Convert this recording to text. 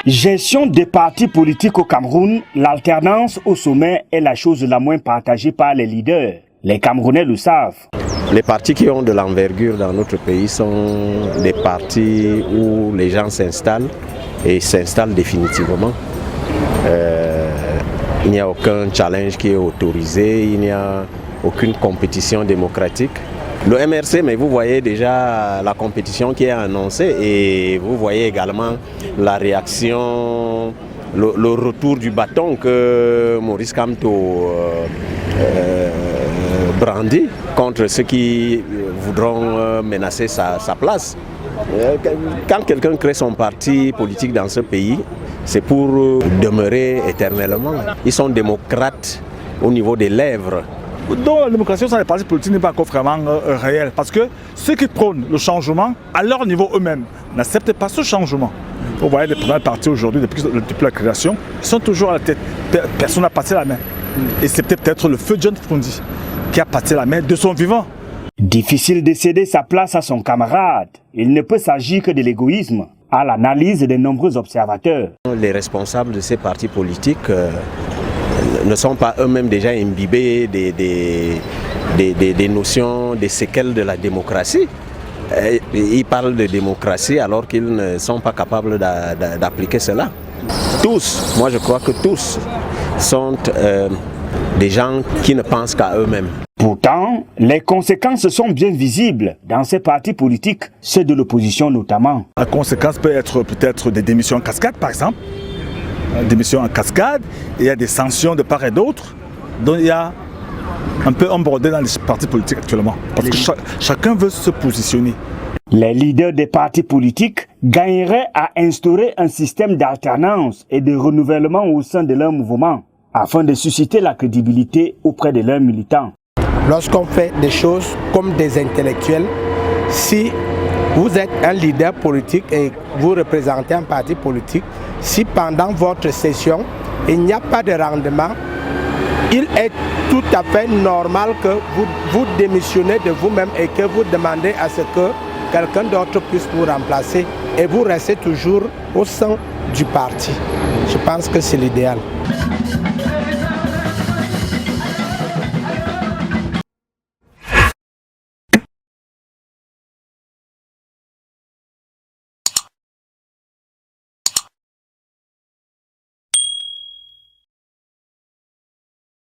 Gestion des partis politiques au Cameroun, l'alternance au sommet est la chose la moins partagée par les leaders. Les Camerounais le savent. Les partis qui ont de l'envergure dans notre pays sont des partis où les gens s'installent et s'installent définitivement. Il n'y a aucun challenge qui est autorisé, il n'y a aucune compétition démocratique. Le MRC, mais vous voyez déjà la compétition qui est annoncée et vous voyez également la réaction, le retour du bâton que Maurice Kamto brandit contre ceux qui voudront menacer sa place. Quand quelqu'un crée son parti politique dans ce pays, c'est pour demeurer éternellement. Ils sont démocrates au niveau des lèvres. Donc la démocratie au sein des partis politiques n'est pas encore vraiment réelle parce que ceux qui prônent le changement, à leur niveau eux-mêmes, n'acceptent pas ce changement. Vous voyez les premiers partis aujourd'hui, depuis la création, ils sont toujours à la tête. Personne n'a passé la main. Et c'est peut-être le feu John Fundi qui a passé la main de son vivant. Difficile de céder sa place à son camarade. Il ne peut s'agir que de l'égoïsme, à l'analyse des nombreux observateurs. Les responsables de ces partis politiques ne sont pas eux-mêmes déjà imbibés des notions, des séquelles de la démocratie. Ils parlent de démocratie alors qu'ils ne sont pas capables d'appliquer cela. Tous, moi je crois que tous sont des gens qui ne pensent qu'à eux-mêmes. Pourtant, les conséquences sont bien visibles dans ces partis politiques, ceux de l'opposition notamment. La conséquence peut être peut-être des démissions en cascade par exemple. Démissions en cascade, et il y a des sanctions de part et d'autre. Donc il y a un peu un bordel dans les partis politiques actuellement. Parce que chacun veut se positionner. Les leaders des partis politiques gagneraient à instaurer un système d'alternance et de renouvellement au sein de leur mouvement, afin de susciter la crédibilité auprès de leurs militants. Lorsqu'on fait des choses comme des intellectuels, si vous êtes un leader politique et vous représentez un parti politique, si pendant votre session, il n'y a pas de rendement, il est tout à fait normal que vous démissionnez de vous-même et que vous demandez à ce que quelqu'un d'autre puisse vous remplacer et vous restez toujours au sein du parti. Je pense que c'est l'idéal.